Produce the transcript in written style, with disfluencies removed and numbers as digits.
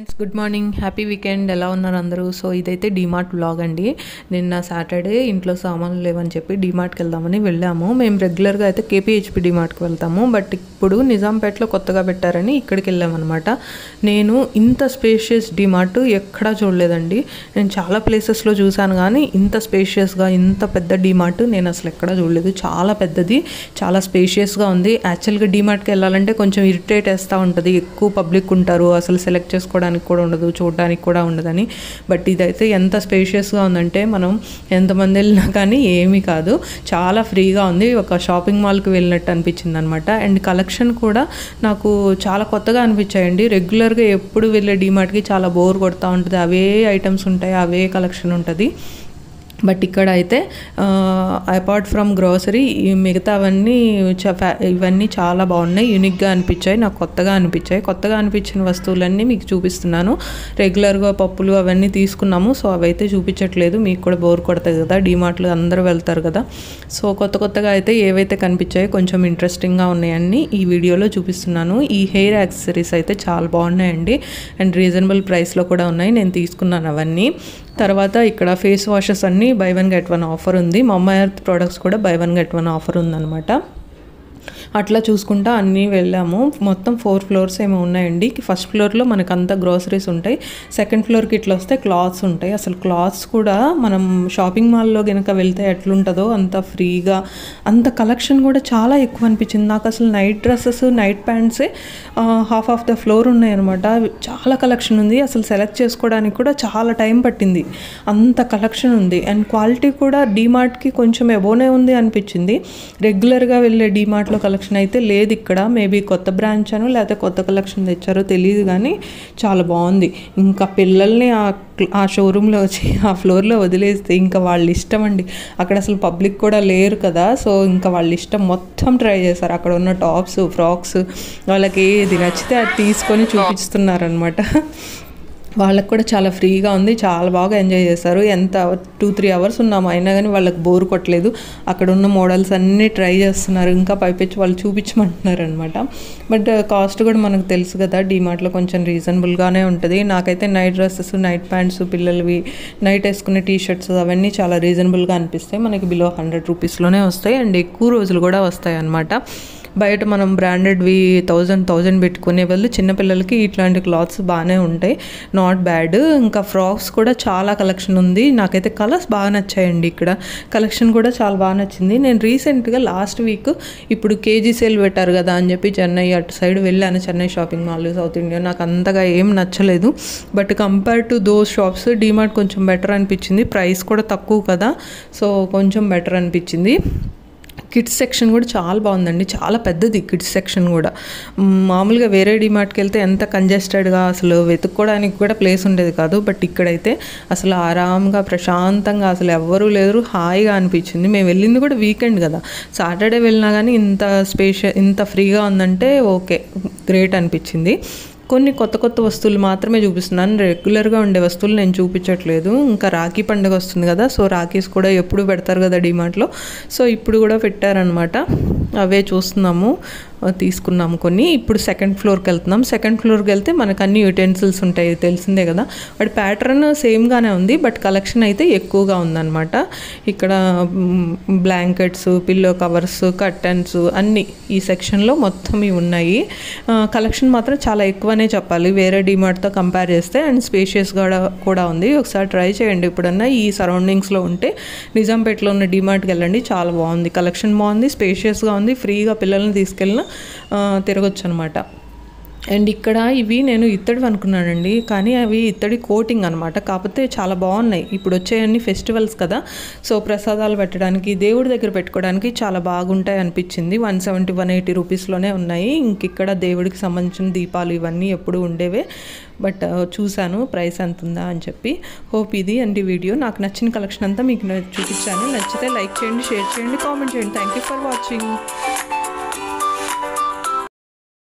Friends, good morning, happy weekend. ఎలా ఉన్నారు అందరూ? సో ఇదైతే డీమార్ట్ వ్లాగ్ అండి. నిన్న సాటర్డే ఇంట్లో సామాన్లు లేవని చెప్పి డీమార్ట్కి వెళ్దామని వెళ్ళాము. మేము రెగ్యులర్గా అయితే కేపీహెచ్పి డీమార్ట్కి వెళ్తాము, బట్ ఇప్పుడు నిజాంపేటలో కొత్తగా పెట్టారని ఇక్కడికి వెళ్ళామన్నమాట. నేను ఇంత స్పేషియస్ డీమార్ట్ ఎక్కడా చూడలేదండి. నేను చాలా ప్లేసెస్లో చూశాను, కానీ ఇంత స్పేషియస్గా ఇంత పెద్ద డీమార్ట్ నేను అసలు ఎక్కడా చూడలేదు. చాలా పెద్దది, చాలా స్పేషియస్గా ఉంది. యాక్చువల్గా డీమార్ట్కి వెళ్ళాలంటే కొంచెం ఇరిటేట్ వేస్తూ ఉంటుంది, ఎక్కువ పబ్లిక్ ఉంటారు, అసలు సెలెక్ట్ చేసుకోవడానికి కూడా ఉండదు, చూడడానికి కూడా ఉండదని. బట్ ఇదైతే ఎంత స్పేషియస్గా ఉందంటే మనం ఎంతమంది వెళ్ళినా కానీ ఏమీ కాదు, చాలా ఫ్రీగా ఉంది. ఒక షాపింగ్ మాల్కి వెళ్ళినట్టు అనిపించింది అనమాట. అండ్ కలెక్షన్ కూడా నాకు చాలా కొత్తగా అనిపించాయండి. రెగ్యులర్గా ఎప్పుడు వెళ్ళే డీమార్ట్కి చాలా బోర్ కొడుతూ ఉంటుంది, అవే ఐటమ్స్ ఉంటాయి, అవే కలెక్షన్ ఉంటుంది. బట్ ఇక్కడ అయితే అపార్ట్ ఫ్రమ్ గ్రోసరీ మిగతావన్నీ ఇవన్నీ చాలా బాగున్నాయి, యూనిక్గా అనిపించాయి, నాకు కొత్తగా అనిపించాయి. కొత్తగా అనిపించిన వస్తువులన్నీ మీకు చూపిస్తున్నాను. రెగ్యులర్గా పప్పులు అవన్నీ తీసుకున్నాము, సో అవైతే చూపించట్లేదు, మీకు కూడా బోర్ కొడతాయి కదా, డీమార్ట్లు అందరూ వెళ్తారు కదా. సో కొత్తగా అయితే ఏవైతే కనిపించాయో కొంచెం ఇంట్రెస్టింగ్గా ఉన్నాయన్నీ ఈ వీడియోలో చూపిస్తున్నాను. ఈ హెయిర్ యాక్సెసరీస్ అయితే చాలా బాగున్నాయండి, అండ్ రీజనబుల్ ప్రైస్లో కూడా ఉన్నాయి. నేను తీసుకున్నాను అవన్నీ. తర్వాత ఇక్కడ ఫేస్ వాషెస్ అన్నీ బై 1 get 1 ఆఫర్ ఉంది. మమ్మా ఎర్త్ ప్రోడక్ట్స్ కూడా బై 1 get 1 ఆఫర్ ఉందన్నమాట. అట్లా చూసుకుంటా అన్నీ వెళ్ళాము. మొత్తం 4 floors ఏమో ఉన్నాయండి. ఫస్ట్ ఫ్లోర్లో మనకంతా గ్రోసరీస్ ఉంటాయి, సెకండ్ ఫ్లోర్కి ఇట్లా వస్తే క్లాత్స్ ఉంటాయి. అసలు క్లాత్స్ కూడా మనం షాపింగ్ మాల్లో కనుక వెళ్తే ఎట్లుంటుందో అంత ఫ్రీగా, అంత కలెక్షన్ కూడా చాలా ఎక్కువ అనిపించింది నాకు. అసలు నైట్ డ్రెస్సెస్, నైట్ ప్యాంట్సే హాఫ్ ఆఫ్ ద ఫ్లోర్ ఉన్నాయన్నమాట. చాలా కలెక్షన్ ఉంది, అసలు సెలెక్ట్ చేసుకోవడానికి కూడా చాలా టైం పట్టింది, అంత కలెక్షన్ ఉంది. అండ్ క్వాలిటీ కూడా డీమార్ట్కి కొంచెం ఎబోనే ఉంది అనిపించింది. రెగ్యులర్గా వెళ్ళే డీమార్ట్లో కలెక్షన్ అయితే లేదు ఇక్కడ. మేబీ కొత్త బ్రాంచ్ అను లేకపోతే కొత్త కలెక్షన్ తెచ్చారో తెలియదు, కానీ చాలా బాగుంది. ఇంకా పిల్లల్ని ఆ షోరూంలో వచ్చి ఆ ఫ్లోర్లో వదిలేస్తే ఇంకా వాళ్ళ ఇష్టం అండి. అక్కడ అసలు పబ్లిక్ కూడా లేరు కదా, సో ఇంకా వాళ్ళ ఇష్టం మొత్తం ట్రై చేశారు. అక్కడ ఉన్న టాప్స్, ఫ్రాక్స్, వాళ్ళకి ఏది నచ్చితే అది తీసుకొని చూపిస్తున్నారనమాట. వాళ్ళకు కూడా చాలా ఫ్రీగా ఉంది, చాలా బాగా ఎంజాయ్ చేశారు. ఎంత 2-3 hours ఉన్నాము, అయినా కానీ వాళ్ళకి బోర్ కొట్టలేదు. అక్కడ ఉన్న మోడల్స్ అన్నీ ట్రై చేస్తున్నారు, ఇంకా పైపెచ్చి వాళ్ళు చూపించమంటున్నారు అనమాట. బట్ కాస్ట్ కూడా మనకు తెలుసు కదా, డీమార్ట్లో కొంచెం రీజనబుల్గానే ఉంటుంది. నాకైతే నైట్ డ్రెస్సెస్, నైట్ ప్యాంట్స్, పిల్లలవి నైట్ వేసుకునే టీషర్ట్స్ అవన్నీ చాలా రీజనబుల్గా అనిపిస్తాయి. మనకి బిలో 100 rupeesలోనే వస్తాయి, అండ్ ఎక్కువ రోజులు కూడా వస్తాయి అన్నమాట. బయట మనం బ్రాండెడ్వి 1000 పెట్టుకునే వాళ్ళు చిన్నపిల్లలకి ఇట్లాంటి క్లాత్స్ బాగానే ఉంటాయి, నాట్ బ్యాడ్. ఇంకా ఫ్రాక్స్ కూడా చాలా కలెక్షన్ ఉంది. నాకైతే కలర్స్ బాగా నచ్చాయండి. ఇక్కడ కలెక్షన్ కూడా చాలా బాగా నచ్చింది. నేను రీసెంట్గా లాస్ట్ వీక్ ఇప్పుడు కేజీ సేల్ పెట్టారు కదా అని చెప్పి చెన్నై అటు సైడ్ వెళ్ళాను, Chennai shopping mall, south India. నాకు అంతగా ఏం నచ్చలేదు, but compare to those shops DMart కొంచెం బెటర్ అనిపించింది. ప్రైస్ కూడా తక్కువ కదా, సో కొంచెం బెటర్ అనిపించింది. కిడ్స్ సెక్షన్ కూడా చాలా బాగుందండి, చాలా పెద్దది కిడ్స్ సెక్షన్ కూడా. మామూలుగా వేరే డీమార్ట్కి వెళ్తే ఎంత కంజెస్టెడ్గా అసలు వెతుక్కోవడానికి కూడా ప్లేస్ ఉండేది కాదు, బట్ ఇక్కడైతే అసలు ఆరాంగా ప్రశాంతంగా అసలు ఎవ్వరూ లేరు, హాయిగా అనిపించింది. మేము వెళ్ళింది కూడా వీకెండ్ కదా, సాటర్డే వెళ్ళినా కానీ ఇంత ఫ్రీగా ఉందంటే ఓకే, గ్రేట్ అనిపించింది. కొన్ని కొత్త వస్తువులు మాత్రమే చూపిస్తున్నాను, రెగ్యులర్గా ఉండే వస్తువులు నేను చూపించట్లేదు. ఇంకా రాఖీ పండుగ వస్తుంది కదా, సో రాఖీస్ కూడా ఎప్పుడు పెడతారు కదా డీమార్ట్లో, సో ఇప్పుడు కూడా పెట్టారనమాట. అవే చూస్తున్నాము, తీసుకున్నాము కొన్ని. ఇప్పుడు సెకండ్ ఫ్లోర్కి వెళ్తున్నాం. సెకండ్ ఫ్లోర్కి వెళ్తే మనకు అన్ని యూటెన్సిల్స్ ఉంటాయి, తెలిసిందే కదా. బట్ ప్యాటర్న్ సేమ్గానే ఉంది, బట్ కలెక్షన్ అయితే ఎక్కువగా ఉందన్నమాట. ఇక్కడ బ్లాంకెట్స్, పిల్లో కవర్స్, కర్టన్స్ అన్నీ ఈ సెక్షన్లో మొత్తం ఇవి ఉన్నాయి. కలెక్షన్ మాత్రం చాలా ఎక్కువనే చెప్పాలి వేరే డీమార్ట్తో కంపేర్ చేస్తే, అండ్ స్పేషియస్గా కూడా ఉంది. ఒకసారి ట్రై చేయండి, ఎప్పుడన్నా ఈ సరౌండింగ్స్లో ఉంటే నిజాంపేటలో ఉన్న డీమార్ట్కి వెళ్ళండి, చాలా బాగుంది, కలెక్షన్ బాగుంది, స్పేషియస్గా ఉంది, ఫ్రీగా పిల్లల్ని తీసుకెళ్ళిన తిరగొచ్చు అనమాట. అండ్ ఇక్కడ ఇవి నేను ఇత్తడివి అనుకున్నానండి, కానీ అవి ఇత్తడి కోటింగ్ అనమాట. కాకపోతే చాలా బాగున్నాయి. ఇప్పుడు వచ్చేవన్నీ ఫెస్టివల్స్ కదా, సో ప్రసాదాలు పెట్టడానికి, దేవుడి దగ్గర పెట్టుకోవడానికి చాలా బాగుంటాయి అనిపించింది. 170-180 రూపీస్లోనే ఉన్నాయి. ఇంక ఇక్కడ దేవుడికి సంబంధించిన దీపాలు ఇవన్నీ ఎప్పుడు ఉండేవే, బట్ చూశాను ప్రైస్ ఎంత ఉందా అని చెప్పి. హోప్ ఇది అండి వీడియో. నాకు నచ్చిన కలెక్షన్ అంతా మీకు చూపించాను. నచ్చితే లైక్ చేయండి, షేర్ చేయండి, కామెంట్ చేయండి. Thank you for watching.